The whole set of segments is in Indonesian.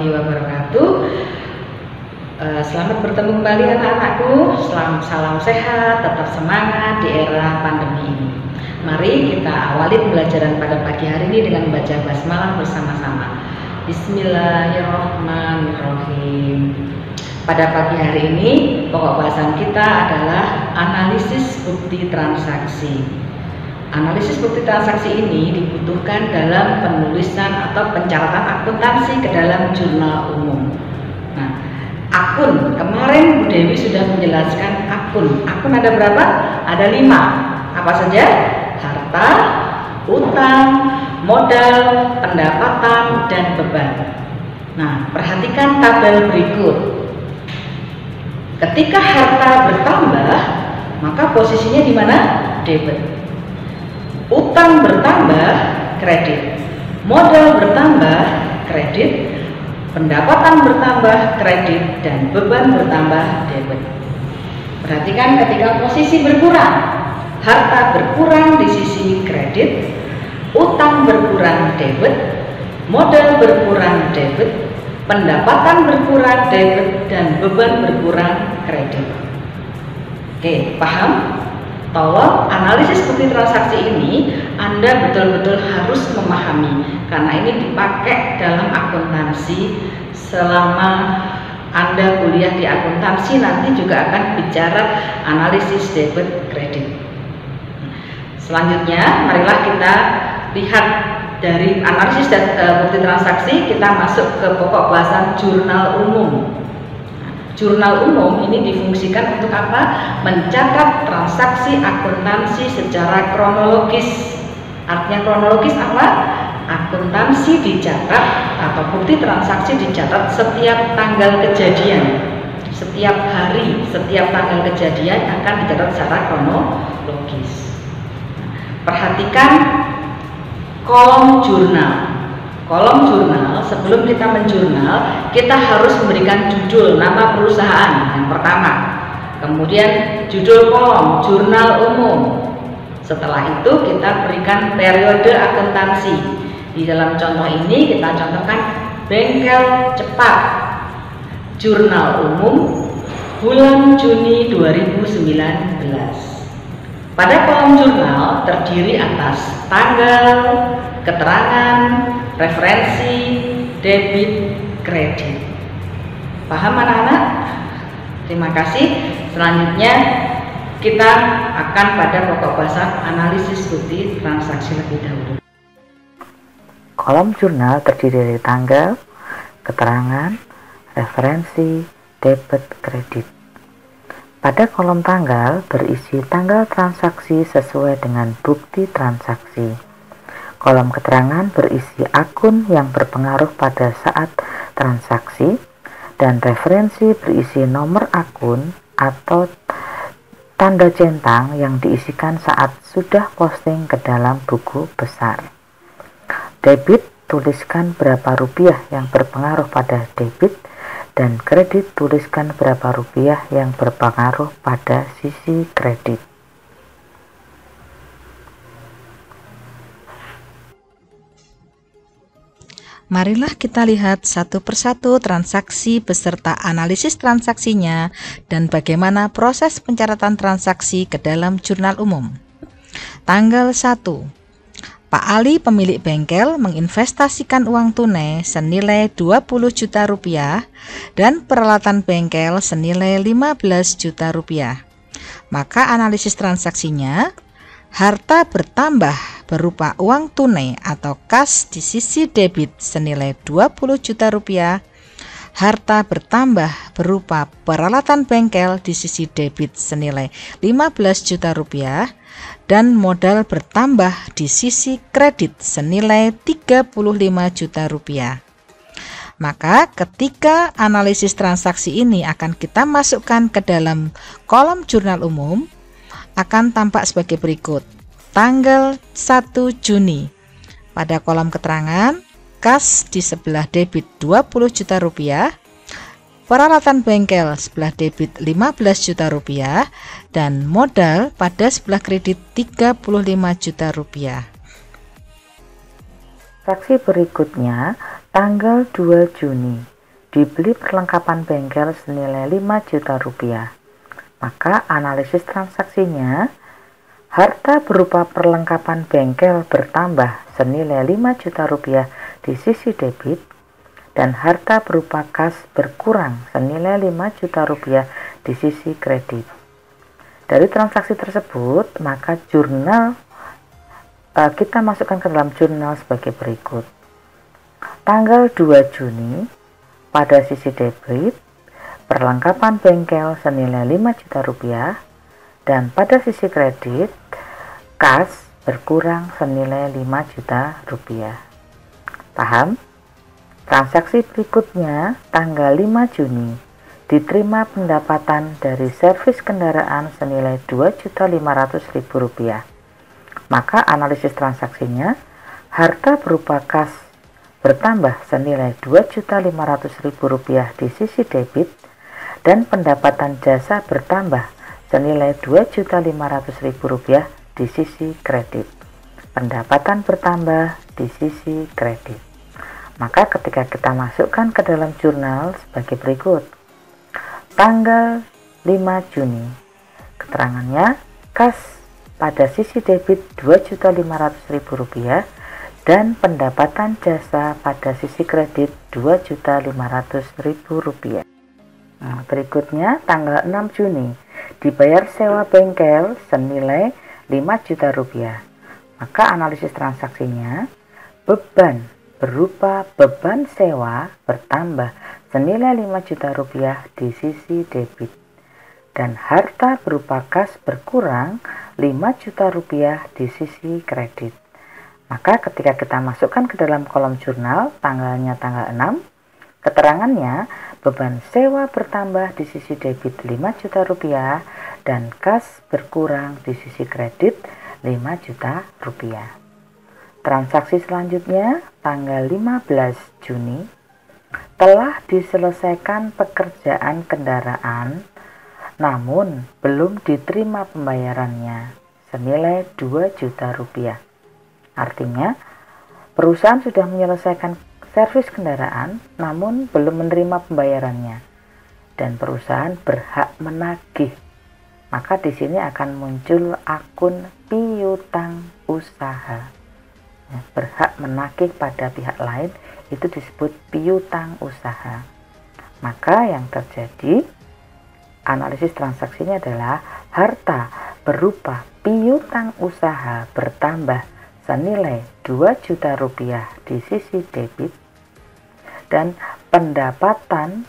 warahmatullahi wabarakatuh. Selamat bertemu kembali anak-anakku. Salam sehat, tetap semangat di era pandemi ini. Mari kita awali pembelajaran pada pagi hari ini dengan membaca basmalah bersama-sama. Bismillahirrahmanirrahim. Pada pagi hari ini pokok bahasan kita adalah analisis bukti transaksi. Analisis bukti transaksi ini dibutuhkan dalam penulisan atau pencatatan akuntansi ke dalam jurnal umum. Nah, akun, kemarin Bu Dewi sudah menjelaskan akun. Akun ada berapa? Ada 5. Apa saja? Harta, utang, modal, pendapatan, dan beban. Nah, perhatikan tabel berikut. Ketika harta bertambah, maka posisinya di mana? Debit. Utang bertambah, kredit. Modal bertambah, kredit. Pendapatan bertambah, kredit. Dan beban bertambah, debit. Perhatikan ketika posisi berkurang, harta berkurang di sisi kredit, utang berkurang, debit, modal berkurang, debit, pendapatan berkurang, debit, dan beban berkurang, kredit. Oke, paham? Tolong analisis bukti transaksi ini Anda betul-betul harus memahami, karena ini dipakai dalam akuntansi. Selama Anda kuliah di akuntansi nanti juga akan bicara analisis debit kredit. Selanjutnya marilah kita lihat dari analisis dan bukti transaksi, kita masuk ke pokok bahasan jurnal umum. Jurnal umum ini difungsikan untuk apa? Mencatat transaksi akuntansi secara kronologis. Artinya kronologis apa? Akuntansi dicatat atau bukti transaksi dicatat setiap tanggal kejadian. Setiap hari, setiap tanggal kejadian akan dicatat secara kronologis. Perhatikan kolom jurnal. Kolom jurnal, sebelum kita menjurnal, kita harus memberikan judul, nama perusahaan yang pertama. Kemudian judul kolom, jurnal umum. Setelah itu kita berikan periode akuntansi. Di dalam contoh ini kita contohkan bengkel cepat, jurnal umum, bulan Juni 2019. Pada kolom jurnal terdiri atas tanggal, keterangan, referensi, debit, kredit. Paham anak-anak? Terima kasih. Selanjutnya kita akan pada pokok bahasan analisis bukti transaksi lebih dahulu. Kolom jurnal terdiri dari tanggal, keterangan, referensi, debit, kredit. Pada kolom tanggal berisi tanggal transaksi sesuai dengan bukti transaksi. Kolom keterangan berisi akun yang berpengaruh pada saat transaksi, dan referensi berisi nomor akun atau tanda centang yang diisikan saat sudah posting ke dalam buku besar. Debit, tuliskan berapa rupiah yang berpengaruh pada debit, dan kredit, tuliskan berapa rupiah yang berpengaruh pada sisi kredit. Marilah kita lihat satu persatu transaksi beserta analisis transaksinya dan bagaimana proses pencatatan transaksi ke dalam jurnal umum. Tanggal 1. Pak Ali pemilik bengkel menginvestasikan uang tunai senilai 20 juta rupiah dan peralatan bengkel senilai 15 juta rupiah. Maka analisis transaksinya, harta bertambah berupa uang tunai atau kas di sisi debit senilai 20 juta rupiah, harta bertambah berupa peralatan bengkel di sisi debit senilai 15 juta rupiah, dan modal bertambah di sisi kredit senilai 35 juta rupiah. Maka ketika analisis transaksi ini akan kita masukkan ke dalam kolom jurnal umum, akan tampak sebagai berikut. Tanggal 1 Juni, pada kolom keterangan, kas di sebelah debit 20 juta rupiah, peralatan bengkel sebelah debit 15 juta rupiah, dan modal pada sebelah kredit 35 juta rupiah. Transaksi berikutnya tanggal 2 Juni. dibeli perlengkapan bengkel senilai 5 juta rupiah. Maka analisis transaksinya, harta berupa perlengkapan bengkel bertambah senilai 5 juta rupiah di sisi debit, dan harta berupa kas berkurang senilai 5 juta rupiah di sisi kredit. Dari transaksi tersebut, maka jurnal kita masukkan ke dalam jurnal sebagai berikut. Tanggal 2 Juni, pada sisi debit, perlengkapan bengkel senilai 5 juta rupiah, dan pada sisi kredit, kas berkurang senilai 5 juta rupiah. Paham? Transaksi berikutnya, tanggal 5 Juni, diterima pendapatan dari servis kendaraan senilai Rp2.500.000. Maka analisis transaksinya, harta berupa kas bertambah senilai Rp2.500.000 di sisi debit, dan pendapatan jasa bertambah senilai Rp2.500.000 di sisi kredit. Pendapatan bertambah di sisi kredit. Maka ketika kita masukkan ke dalam jurnal sebagai berikut. Tanggal 5 Juni, keterangannya, kas pada sisi debit Rp2.500.000 dan pendapatan jasa pada sisi kredit Rp2.500.000. Nah, berikutnya tanggal 6 Juni dibayar sewa bengkel senilai Rp5 juta. Maka analisis transaksinya, beban berupa beban sewa bertambah senilai Rp5 juta di sisi debit, dan harta berupa kas berkurang Rp5 juta di sisi kredit. Maka ketika kita masukkan ke dalam kolom jurnal, tanggalnya tanggal 6, keterangannya, beban sewa bertambah di sisi debit Rp5 juta dan kas berkurang di sisi kredit Rp5 juta. Transaksi selanjutnya, tanggal 15 Juni, telah diselesaikan pekerjaan kendaraan, namun belum diterima pembayarannya senilai Rp2 juta. Artinya, perusahaan sudah menyelesaikan servis kendaraan, namun belum menerima pembayarannya, dan perusahaan berhak menagih. Maka di sini akan muncul akun piutang usaha. Berhak menagih pada pihak lain itu disebut piutang usaha. Maka yang terjadi, analisis transaksinya adalah harta berupa piutang usaha bertambah senilai Rp2 juta di sisi debit, dan pendapatan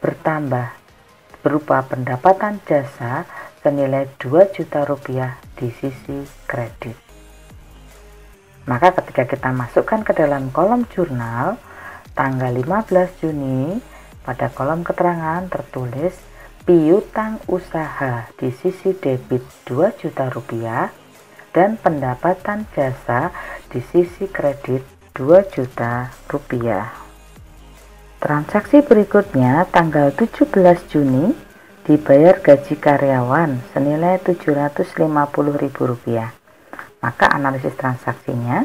bertambah berupa pendapatan jasa senilai Rp2 juta di sisi kredit. Maka ketika kita masukkan ke dalam kolom jurnal, tanggal 15 Juni, pada kolom keterangan tertulis piutang usaha di sisi debit Rp2 juta dan pendapatan jasa di sisi kredit Rp2 juta. Transaksi berikutnya tanggal 17 Juni dibayar gaji karyawan senilai Rp750.000. Maka analisis transaksinya,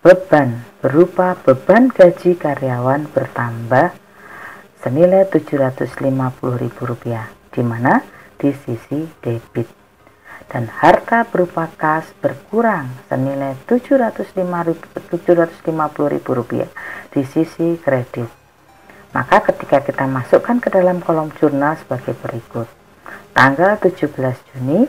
beban berupa beban gaji karyawan bertambah senilai Rp750.000, di mana di sisi debit, dan harta berupa kas berkurang senilai Rp750.000 di sisi kredit. Maka ketika kita masukkan ke dalam kolom jurnal sebagai berikut. Tanggal 17 Juni,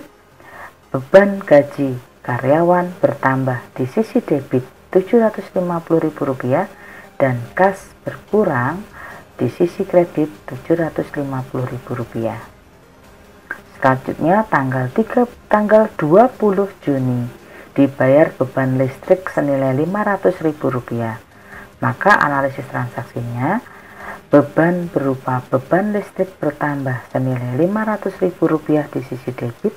beban gaji karyawan bertambah di sisi debit Rp750.000 dan kas berkurang di sisi kredit Rp750.000. Selanjutnya tanggal 20 Juni dibayar beban listrik senilai Rp500.000. Maka analisis transaksinya, beban berupa beban listrik bertambah senilai Rp500.000 di sisi debit,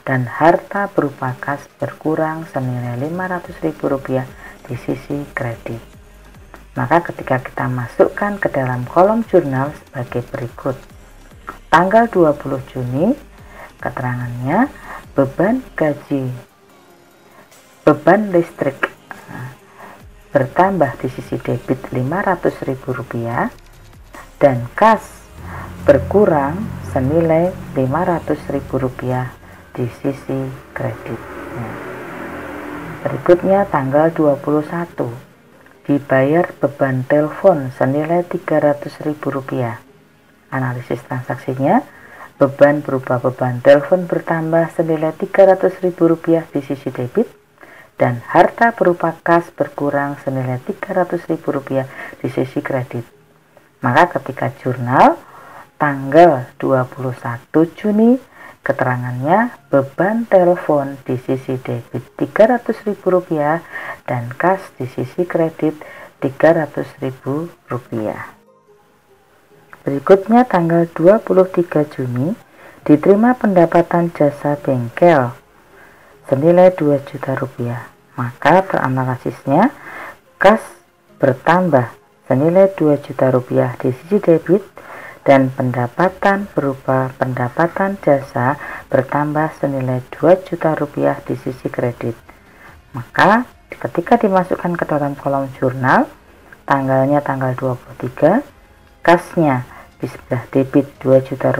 dan harta berupa kas berkurang senilai Rp500.000 di sisi kredit. Maka ketika kita masukkan ke dalam kolom jurnal sebagai berikut. Tanggal 20 Juni, keterangannya, beban listrik bertambah di sisi debit Rp500.000 dan kas berkurang senilai Rp500.000 di sisi kredit. Berikutnya tanggal 21 dibayar beban telepon senilai Rp300.000. Analisis transaksinya, beban berupa beban telepon bertambah senilai Rp300.000 di sisi debit dan harta berupa kas berkurang senilai Rp300.000 di sisi kredit. Maka ketika jurnal tanggal 21 Juni, keterangannya beban telepon di sisi debit Rp300.000 dan kas di sisi kredit Rp300.000. Berikutnya tanggal 23 Juni diterima pendapatan jasa bengkel senilai Rp2 juta. Maka teranalisisnya kas bertambah senilai Rp2 juta di sisi debit dan pendapatan berupa pendapatan jasa bertambah senilai Rp2 juta di sisi kredit. Maka ketika dimasukkan ke dalam kolom jurnal, tanggalnya tanggal 23, kasnya di sebelah debit Rp2 juta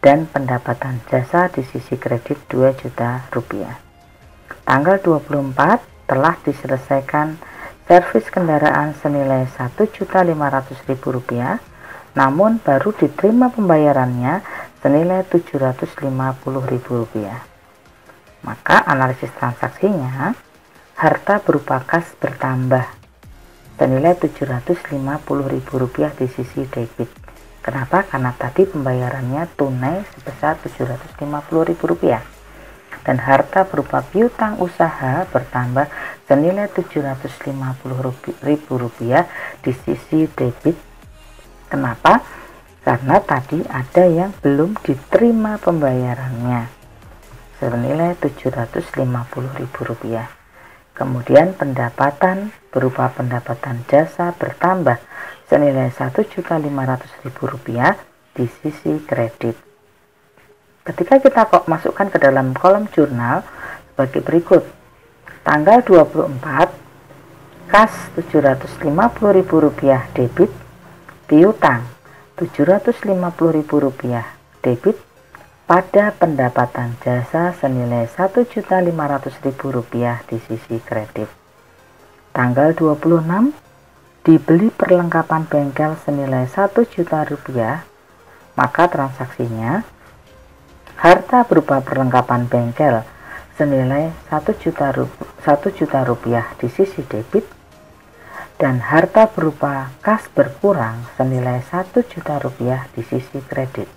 dan pendapatan jasa di sisi kredit Rp2 juta. Tanggal 24 telah diselesaikan servis kendaraan senilai Rp1.500.000, namun baru diterima pembayarannya senilai Rp750.000. Maka analisis transaksinya, harta berupa kas bertambah senilai Rp750.000 di sisi debit. Kenapa? Karena tadi pembayarannya tunai sebesar Rp750.000. Dan harta berupa piutang usaha bertambah senilai Rp750.000 di sisi debit. Kenapa? Karena tadi ada yang belum diterima pembayarannya senilai Rp750.000. Kemudian pendapatan berupa pendapatan jasa bertambah senilai Rp1.500.000 di sisi kredit. Ketika kita masukkan ke dalam kolom jurnal sebagai berikut. Tanggal 24, kas Rp750.000 debit, piutang Rp750.000 debit, pada pendapatan jasa senilai Rp1.500.000 di sisi kredit. Tanggal 26, dibeli perlengkapan bengkel senilai Rp1 juta, maka transaksinya harta berupa perlengkapan bengkel senilai Rp1 juta di sisi debit dan harta berupa kas berkurang senilai Rp1 juta di sisi kredit.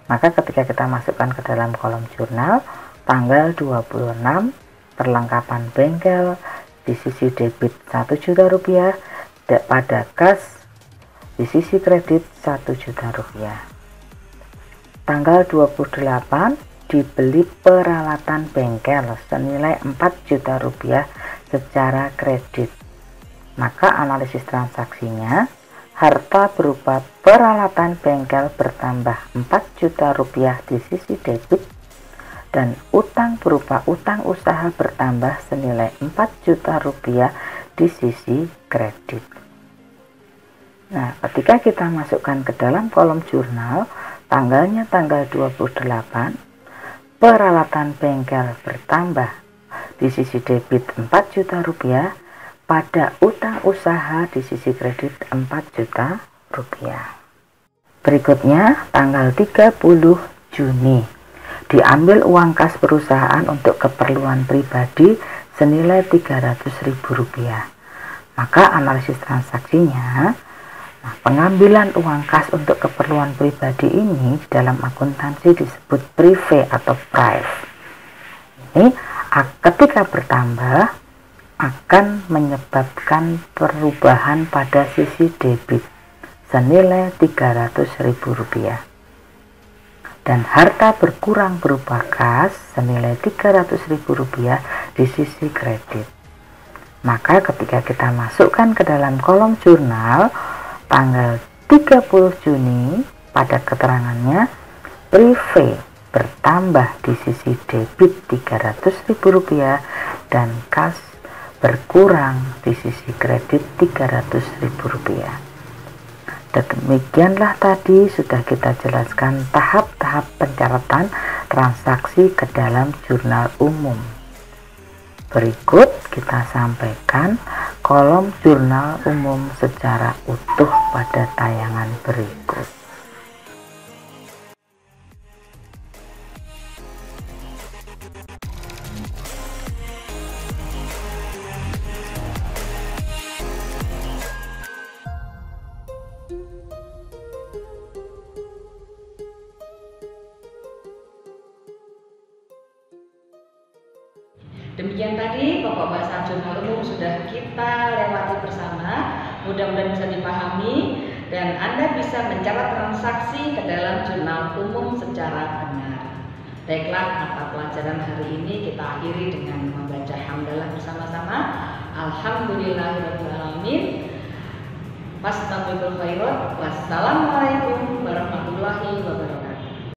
Maka ketika kita masukkan ke dalam kolom jurnal, tanggal 26 perlengkapan bengkel di sisi debit Rp1 juta pada kas di sisi kredit Rp1 juta. Tanggal 28 dibeli peralatan bengkel senilai Rp4 juta secara kredit. Maka analisis transaksinya, harta berupa peralatan bengkel bertambah Rp4 juta di sisi debit dan utang berupa utang usaha bertambah senilai Rp4 juta di sisi kredit. Nah, ketika kita masukkan ke dalam kolom jurnal, tanggalnya tanggal 28, peralatan bengkel bertambah di sisi debit Rp4 juta, pada utang usaha di sisi kredit Rp4 juta. Berikutnya, tanggal 30 Juni, diambil uang kas perusahaan untuk keperluan pribadi senilai Rp300.000. Maka analisis transaksinya, pengambilan uang kas untuk keperluan pribadi ini dalam akuntansi disebut prive atau prive. Ini ketika bertambah akan menyebabkan perubahan pada sisi debit senilai Rp300.000 dan harta berkurang berupa kas senilai Rp300.000 di sisi kredit. Maka ketika kita masukkan ke dalam kolom jurnal tanggal 30 Juni, pada keterangannya prive bertambah di sisi debit Rp300.000 dan kas berkurang di sisi kredit Rp300.000. Demikianlah tadi sudah kita jelaskan tahap-tahap pencatatan transaksi ke dalam jurnal umum. Berikut kita sampaikan kolom jurnal umum secara utuh pada tayangan berikut. Demikian tadi pokok bahasa jurnal umum sudah kita lewati bersama, mudah-mudahan bisa dipahami dan Anda bisa mencatat transaksi ke dalam jurnal umum secara benar. Baiklah, mata pelajaran hari ini kita akhiri dengan membaca hamdalah bersama-sama. Alhamdulillahirrahmanirrahim. Wassalamualaikum warahmatullahi wabarakatuh.